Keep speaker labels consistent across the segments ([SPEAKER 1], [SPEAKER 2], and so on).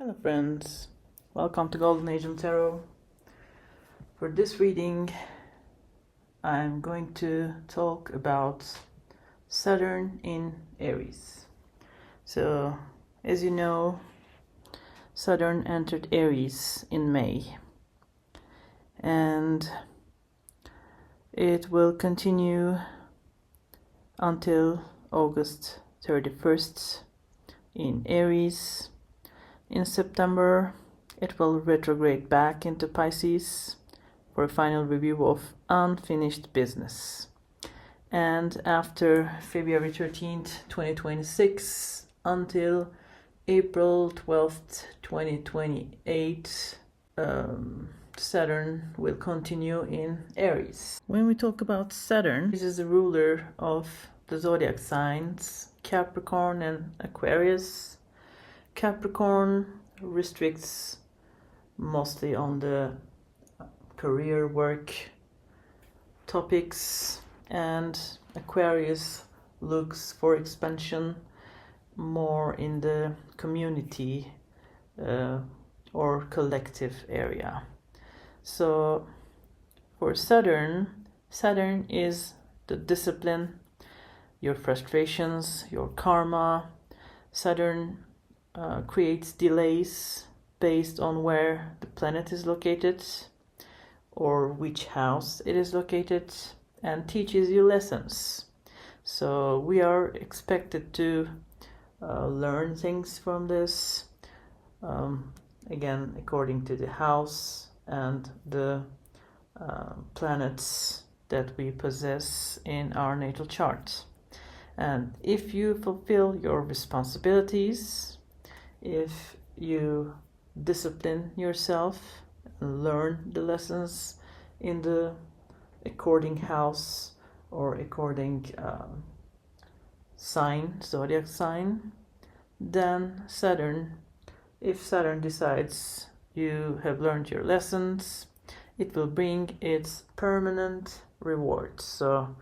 [SPEAKER 1] Hello friends, welcome to Golden Angel Tarot. For this reading, I'm going to talk about Saturn in Aries. So, as you know, Saturn entered Aries in May, and it will continue until August 31st in Aries. In September, it will retrograde back into Pisces for a final review of unfinished business. And after February 13th, 2026, until April 12th, 2028, Saturn will continue in Aries. When we talk about Saturn, this is the ruler of the zodiac signs Capricorn and Aquarius. Capricorn restricts mostly on the career work topics, and Aquarius looks for expansion more in the community or collective area. So for Saturn is the discipline, your frustrations, your karma. Saturn creates delays based on where the planet is located or which house it is located, and teaches you lessons. So we are expected to learn things from this, again according to the house and the planets that we possess in our natal chart. And if you fulfill your responsibilities, if you discipline yourself and learn the lessons in the according house or according sign, zodiac sign, then if Saturn decides you have learned your lessons, it will bring its permanent reward. So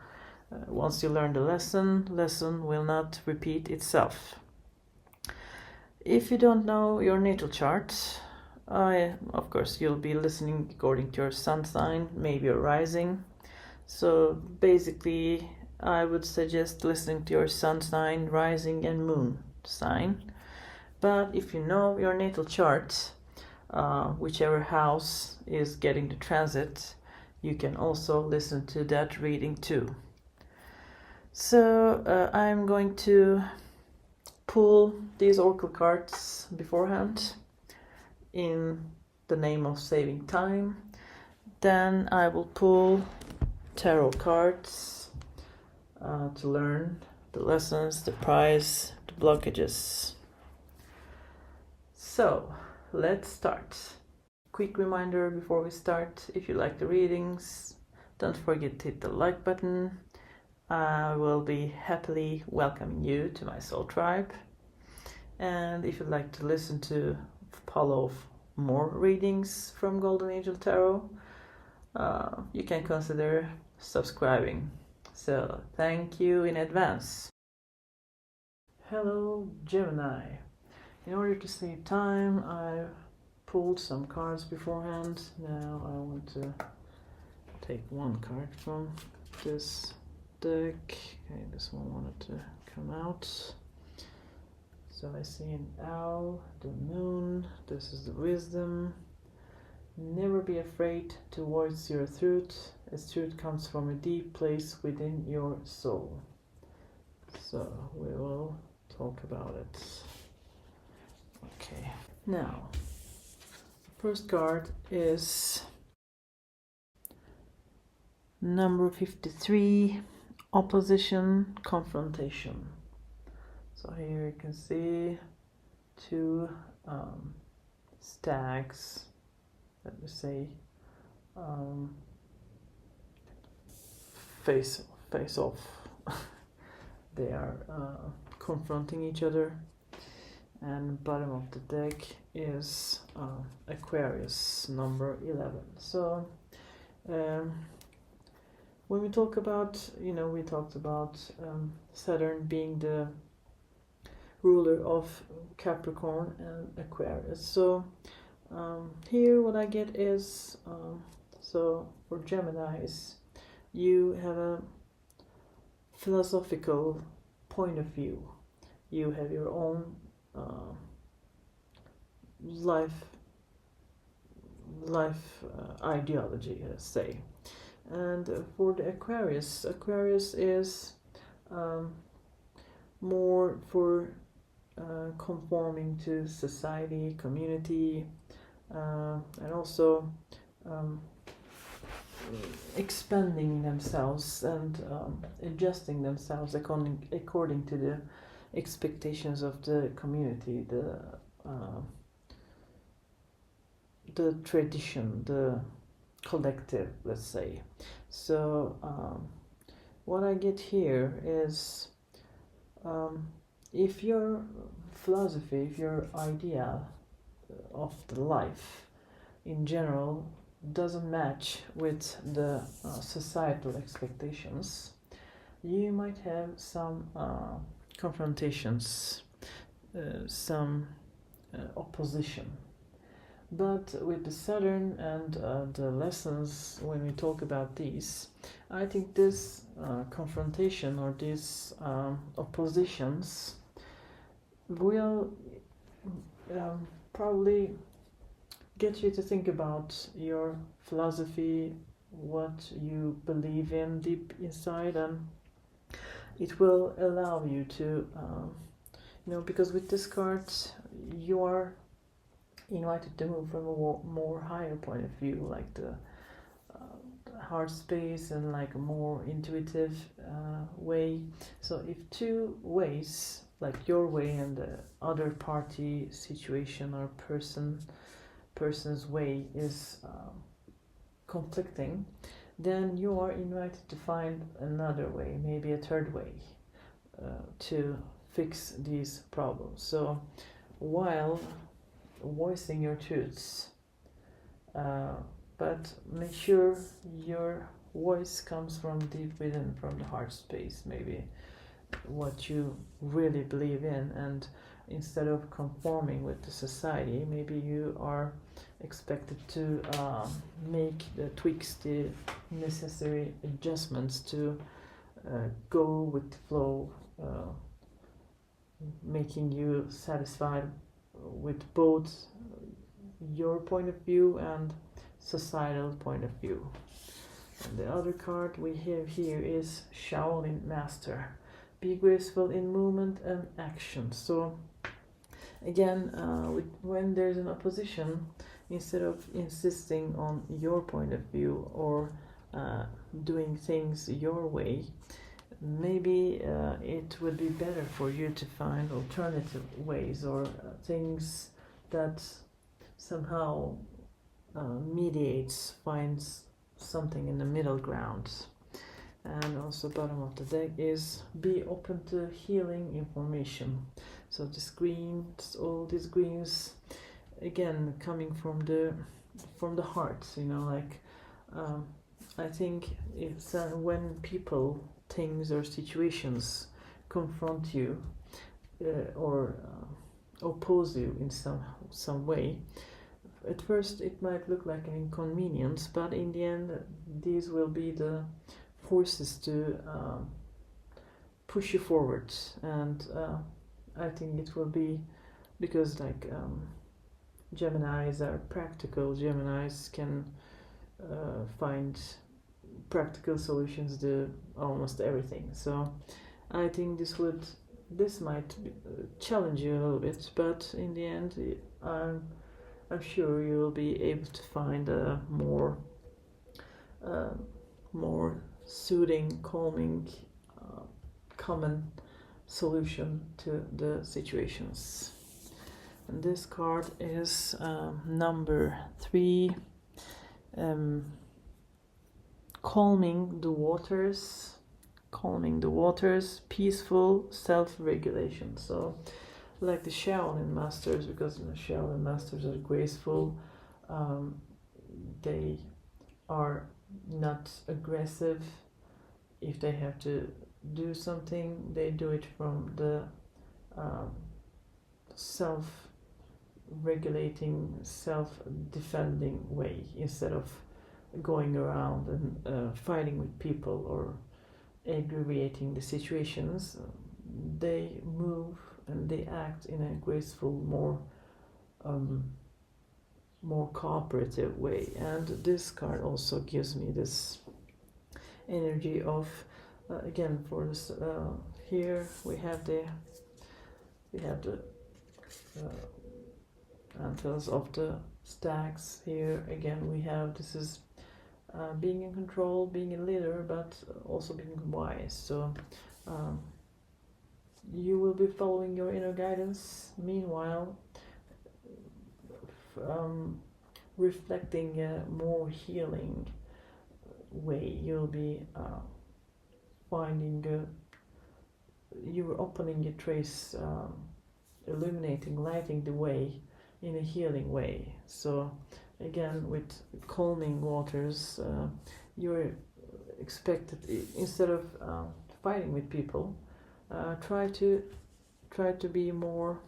[SPEAKER 1] once you learn the lesson will not repeat itself. If you don't know your natal chart, of course you'll be listening according to your sun sign, maybe your rising. So basically I would suggest listening to your sun sign, rising and moon sign. But if you know your natal chart, whichever house is getting the transit, you can also listen to that reading too. So I'm going to pull these oracle cards beforehand in the name of saving time. Then I will pull tarot cards to learn the lessons, the prize, the blockages. So let's start. Quick reminder before we start: if you like the readings, don't forget to hit the like button. I will be happily welcoming you to my soul tribe. And if you'd like to listen to follow more readings from Golden Angel Tarot, you can consider subscribing. So thank you in advance. Hello Gemini. In order to save time, I pulled some cards beforehand. Now I want to take one card from this deck. Okay, this one wanted to come out. So I see an owl, the moon, this is the wisdom. Never be afraid to voice your truth, as truth comes from a deep place within your soul. So we will talk about it. Okay, now the first card is number 53, opposition, confrontation. So here you can see two stags, let me say, face off. They are confronting each other, and bottom of the deck is Aquarius, number 11. So when we talk about, we talked about Saturn being the ruler of Capricorn and Aquarius. So here what I get is, so for Geminis, you have a philosophical point of view. You have your own life ideology, let's say. And for the Aquarius is more for conforming to society, community, and also expanding themselves and adjusting themselves according to the expectations of the community, the tradition, the collective, let's say. So what I get here is, if your philosophy, if your idea of the life in general doesn't match with the societal expectations, you might have some confrontations, some opposition. But with the Saturn and the lessons, when we talk about these, I think this confrontation or these oppositions will probably get you to think about your philosophy, what you believe in deep inside, and it will allow you to, because with this card, you are invited to move from a more higher point of view, like the heart space and like a more intuitive way. So if two ways, like your way and the other party situation or person's way is conflicting, then you are invited to find another way, maybe a third way, to fix these problems. So while voicing your truths, but make sure your voice comes from deep within, from the heart space, maybe what you really believe in, and instead of conforming with the society, maybe you are expected to make the tweaks, the necessary adjustments to go with the flow, making you satisfied with both your point of view and societal point of view. And the other card we have here is Shaolin Master. Be graceful in movement and action. So again, when there's an opposition, instead of insisting on your point of view or doing things your way, maybe it would be better for you to find alternative ways or things that somehow mediates, finds something in the middle ground. And also bottom of the deck is be open to healing information. So the screens, all these greens, again coming from the heart, like I think it's when people, things or situations confront you or oppose you in some way, at first it might look like an inconvenience, but in the end these will be the forces to push you forward. And I think it will be because Geminis are practical. Geminis can find practical solutions to almost everything. So I think this might challenge you a little bit, but in the end I'm sure you will be able to find a more soothing, calming, common solution to the situations. And this card is number 3, calming the waters, peaceful self-regulation. So like the Shaolin Masters, because the Shaolin Masters are graceful, they are not aggressive. If they have to do something, they do it from the self-regulating, self-defending way, instead of going around and fighting with people or aggravating the situations. They move and they act in a graceful, more cooperative way. And this card also gives me this energy of again, for this here we have the antals of the stacks. Here again we have, this is being in control, being a leader, but also being wise. So you will be following your inner guidance, meanwhile reflecting a more healing way. You'll be finding you're opening your trace, illuminating, lighting the way in a healing way. So again, with calming waters, you're expected, instead of fighting with people, try to be more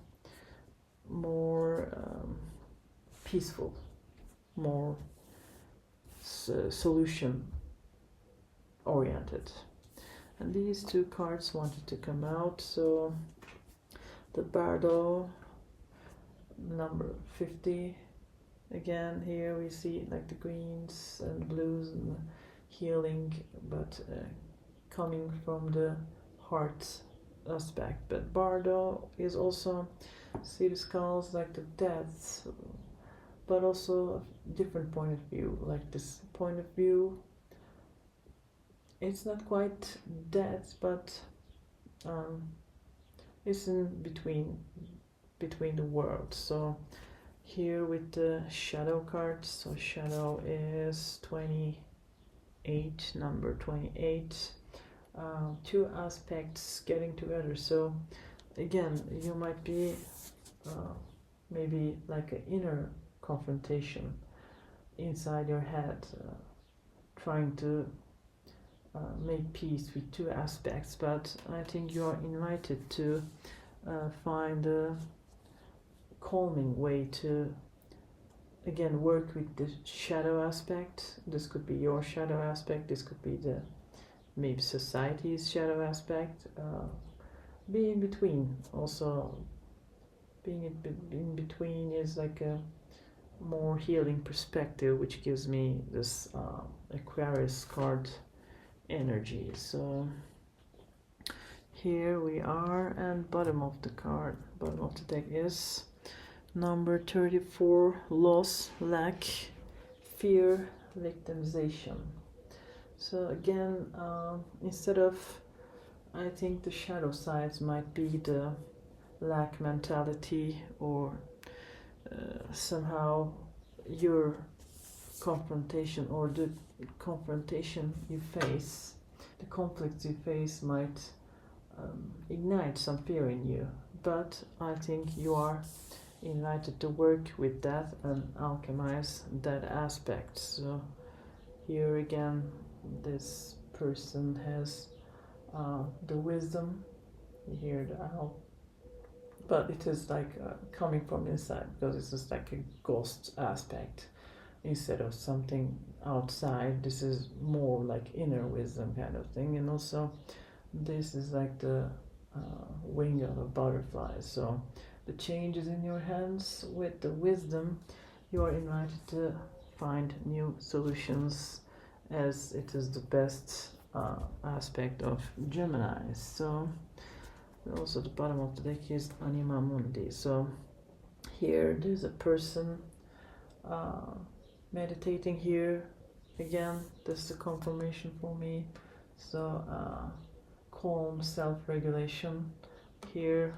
[SPEAKER 1] peaceful, more solution oriented. And these two cards wanted to come out. So the Bardo, number 50. Again, here we see like the greens and blues and healing, but coming from the heart aspect. But Bardo is also, see the skulls like the deaths, but also a different point of view. Like this point of view, it's not quite death, but it's in between the worlds. So here with the shadow cards, so shadow is 28, number 28, two aspects getting together. So again, you might be maybe like an inner confrontation inside your head, trying to make peace with two aspects. But I think you are invited to find a calming way to again work with the shadow aspect. This could be your shadow aspect, this could be the maybe society's shadow aspect. Be in between. Also being in between is like a more healing perspective, which gives me this Aquarius card energy. So here we are, and bottom of the deck is number 34, loss, lack, fear, victimization. So again, instead of, I think the shadow sides might be the lack mentality, or somehow your confrontation, or the confrontation you face, the conflicts you face might ignite some fear in you. But I think you are invited to work with that and alchemize that aspect. So here again, this person has the wisdom, here the owl, but it is like coming from inside, because it's just like a ghost aspect instead of something outside. This is more like inner wisdom kind of thing. And also this is like the wing of a butterfly. So the changes in your hands with the wisdom, you are invited to find new solutions, as it is the best aspect of Gemini. So also the bottom of the deck is Anima Mundi. So here there's a person meditating here. Again, this is a confirmation for me. So calm, self-regulation. Here,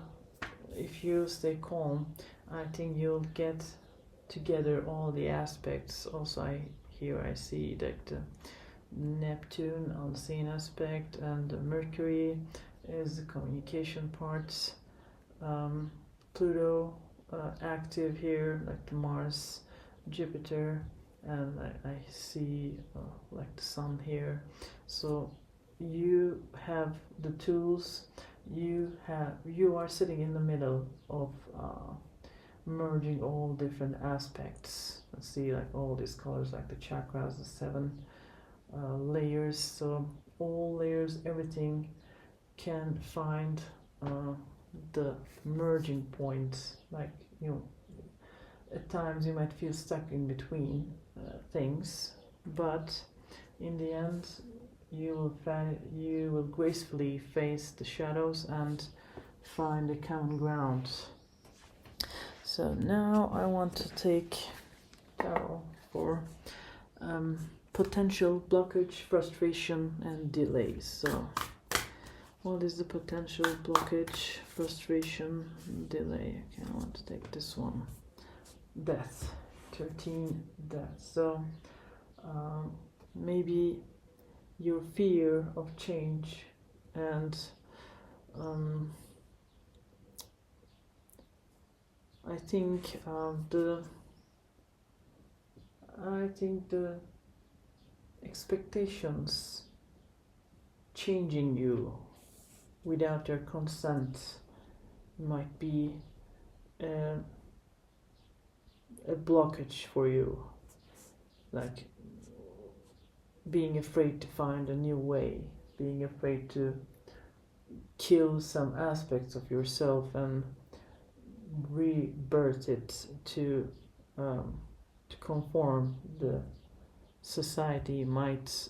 [SPEAKER 1] if you stay calm, I think you'll get together all the aspects. Also, I see that the Neptune unseen aspect, and the Mercury is the communication parts. Pluto active here, like the Mars, Jupiter, and I see like the Sun here. So you have the tools, you are sitting in the middle of merging all different aspects. Let's see, like all these colors, like the chakras, the 7 layers. So all layers, everything can find the merging point. Like, you know, at times you might feel stuck in between things, but in the end you will gracefully face the shadows and find a common ground. So now I want to take tarot for potential blockage, frustration, and delays. So what is the potential blockage, frustration, delay? Okay, I want to take this one. Death, 13 death. So maybe your fear of change and I think the expectations changing you without your consent might be a blockage for you, like being afraid to find a new way, being afraid to kill some aspects of yourself and rebirth it to conform. The society might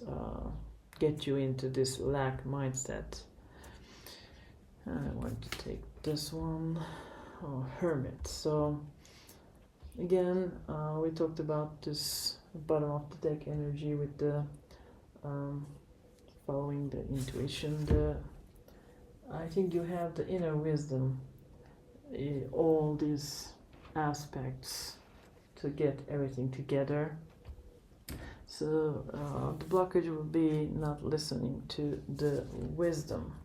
[SPEAKER 1] get you into this lack mindset. I want to take this one, Hermit. So again, we talked about this bottom of the deck energy with the following the intuition. I think you have the inner wisdom, all these aspects to get everything together. So the blockage will be not listening to the wisdom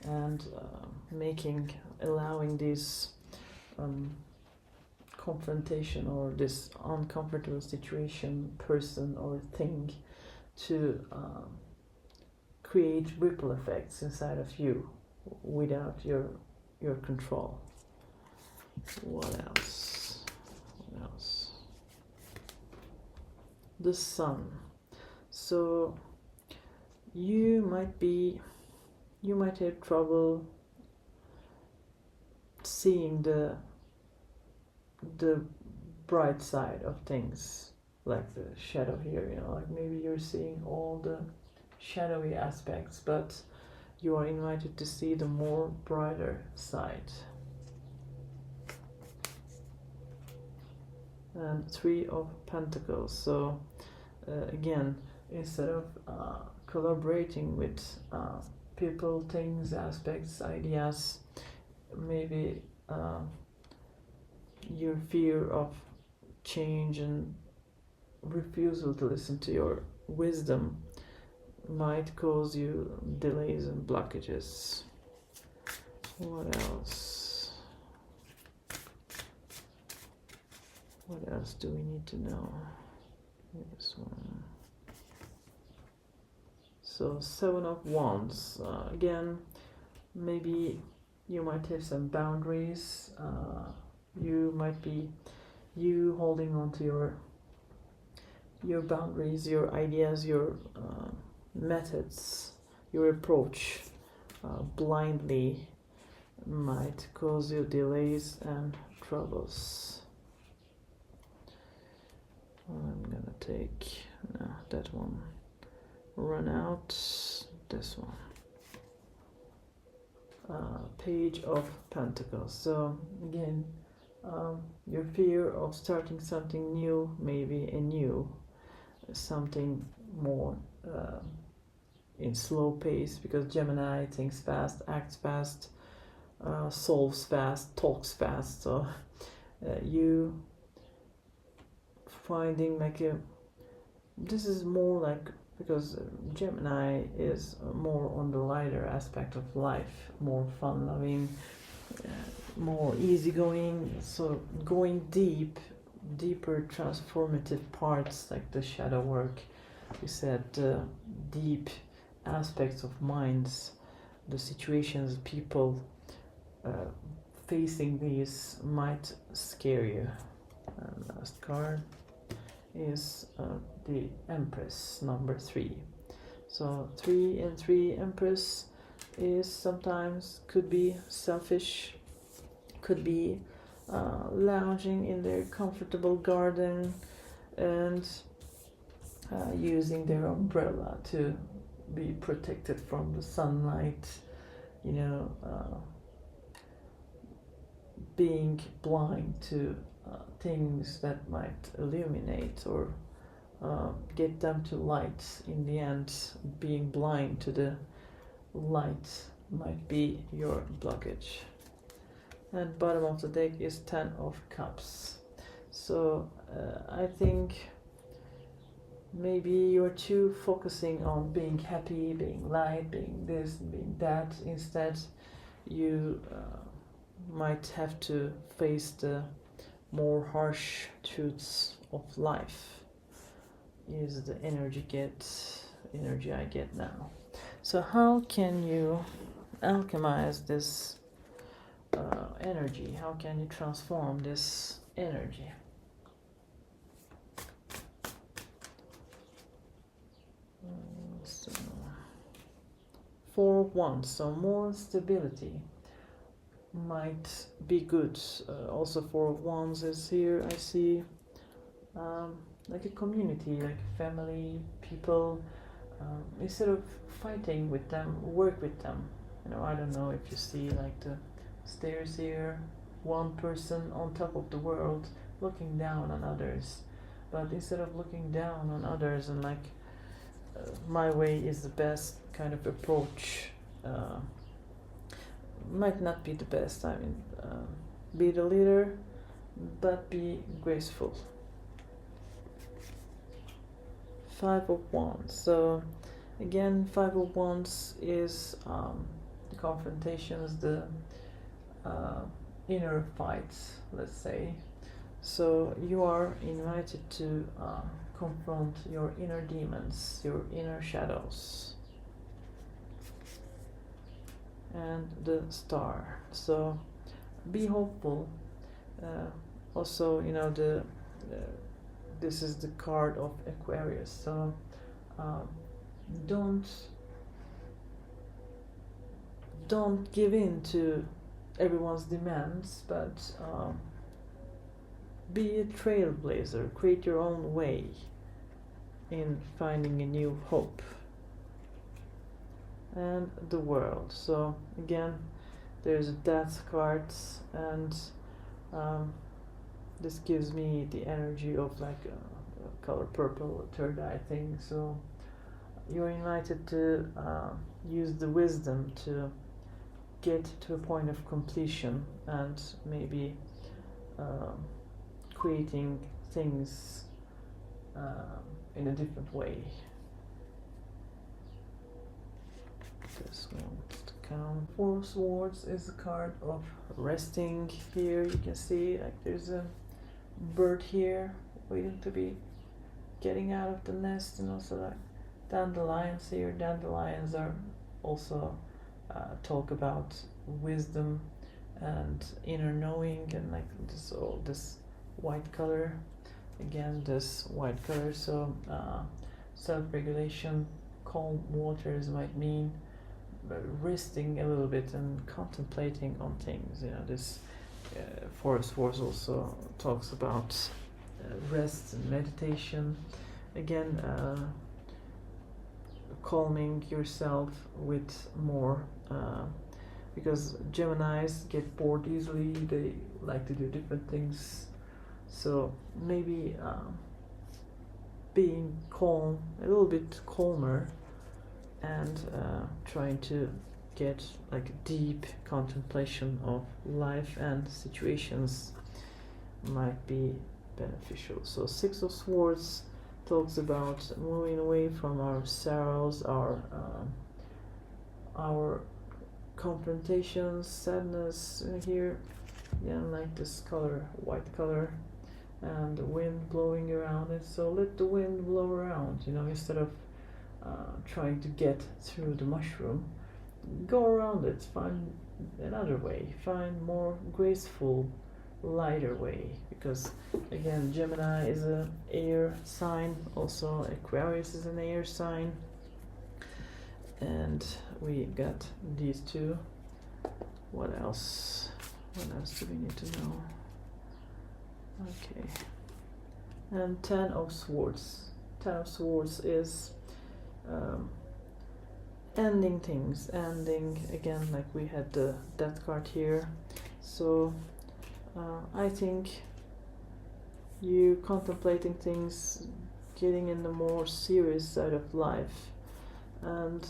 [SPEAKER 1] and allowing this confrontation or this uncomfortable situation, person or thing to create ripple effects inside of you without your control. What else? The Sun. So you might have trouble seeing the bright side of things, like the shadow here, you know, like maybe you're seeing all the shadowy aspects, but you are invited to see the more brighter side. And 3 of Pentacles. So again, instead of collaborating with people, things, aspects, ideas, maybe your fear of change and refusal to listen to your wisdom might cause you delays and blockages. What else? What else do we need to know? This one. So 7 of Wands. Again, maybe you might have some boundaries. You might be holding on to your boundaries, your ideas, your methods, your approach blindly might cause you delays and troubles. I'm gonna take that one. Run out. This one. Page of Pentacles. So again, your fear of starting something new, maybe something more in slow pace, because Gemini thinks fast, acts fast, solves fast, talks fast. So you finding this is more like, because Gemini is more on the lighter aspect of life, more fun-loving, more easygoing, so going deeper transformative parts, like the shadow work, we said, deep aspects of minds the situations, people facing these might scare you. And last card is the Empress, number 3. So 3 and 3 Empress is sometimes could be selfish, could be lounging in their comfortable garden and using their umbrella to be protected from the sunlight, you know, being blind to things that might illuminate or get them to light. In the end, being blind to the light might be your blockage. And bottom of the deck is 10 of Cups. So I think maybe you're too focusing on being happy, being light, being this, being that. Instead, you might have to face the more harsh truths of life. Is the energy I get now. So how can you alchemize this energy? How can you transform this energy? So, 4 of Wands, so more stability might be good. Also 4 of Wands is here. I see like a community, like family, people. Instead of fighting with them, work with them. You know, I don't know if you see like the stairs here, one person on top of the world looking down on others. But instead of looking down on others and like my way is the best kind of approach, might not be the best. I mean, be the leader, but be graceful. 5 of Wands. So again, 5 of Wands is the confrontations, the inner fights, let's say. So you are invited to confront your inner demons, your inner shadows. And the Star. So be hopeful. Also, you know, this is the card of Aquarius. So don't give in to everyone's demands, but be a trailblazer. Create your own way in finding a new hope. And the World. So again, there's a Death cards, and this gives me the energy of like a color purple, a third eye thing. So you're invited to use the wisdom to get to a point of completion and maybe creating things in a different way. Just want to count. 4 of Swords is a card of resting. Here you can see like there's a bird here waiting to be getting out of the nest, and also like dandelions here. Dandelions are also talk about wisdom and inner knowing, and like this white color, again this white color. So self-regulation, calm waters might mean resting a little bit and contemplating on things. You know, this Forest Wars also talks about rest and meditation. Again, calming yourself with more, because Geminis get bored easily. They like to do different things. So maybe being calm, a little bit calmer, and trying to get like a deep contemplation of life and situations might be beneficial. So 6 of Swords talks about moving away from our sorrows, our confrontations, sadness here. Yeah, like this color, white color, and the wind blowing around it. So let the wind blow around, you know, instead of trying to get through the mushroom, go around it, find another way, find more graceful, lighter way, because again, Gemini is an air sign, also Aquarius is an air sign, and we got these two. What else do we need to know? Okay, and Ten of Swords. Ten of Swords is ending things, ending again, like we had the Death card here. So I think you contemplating things, getting in the more serious side of life, and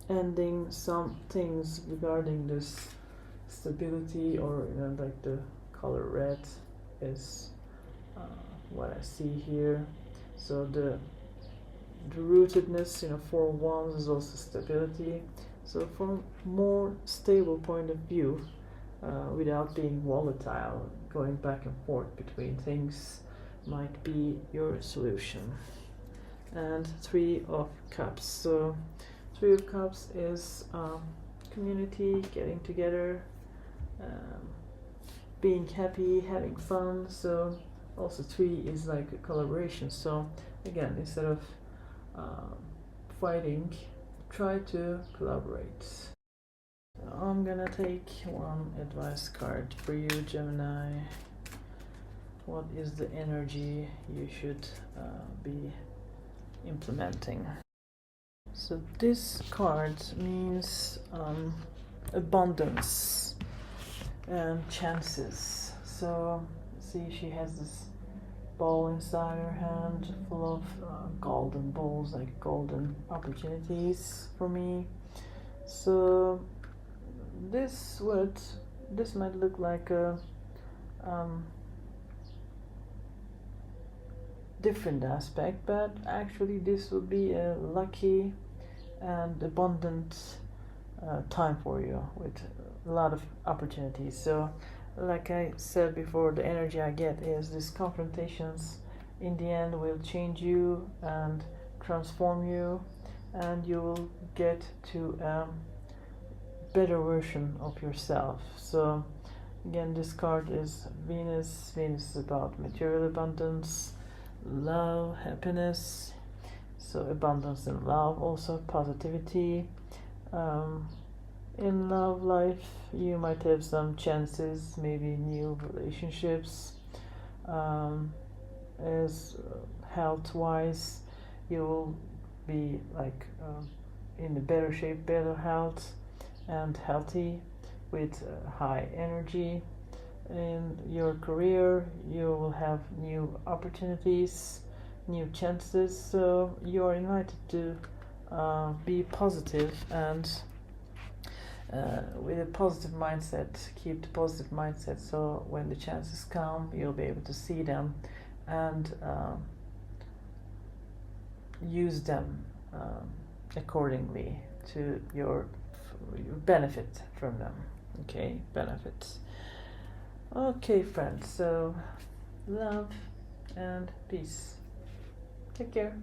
[SPEAKER 1] ending some things regarding this stability, or like the color red is what I see here. So the rootedness, 4 of Wands is also stability. So from more stable point of view, without being volatile, going back and forth between things might be your solution. And 3 of Cups. So 3 of Cups is community, getting together, being happy, having fun. So also 3 is like a collaboration. So again, instead of fighting, try to collaborate. I'm gonna take one advice card for you, Gemini. What is the energy you should be implementing? So this card means abundance and chances. So see, she has this ball inside her hand full of golden balls, like golden opportunities for me. So this might look like a different aspect, but actually this will be a lucky and abundant time for you, with a lot of opportunities. So like I said before, the energy I get is these confrontations in the end will change you and transform you, and you will get to a better version of yourself. So again, this card is Venus. Venus is about material abundance, love, happiness. So abundance in love, also positivity. In love life, you might have some chances, maybe new relationships. As health-wise, you will be like in a better shape, better health, and healthy, with high energy. In your career, you will have new opportunities, new chances. So you are invited to be positive, and with a positive mindset, keep the positive mindset, so when the chances come, you'll be able to see them and use them accordingly to your benefit from them. Okay, benefits. Okay, friends, so love and peace. Take care.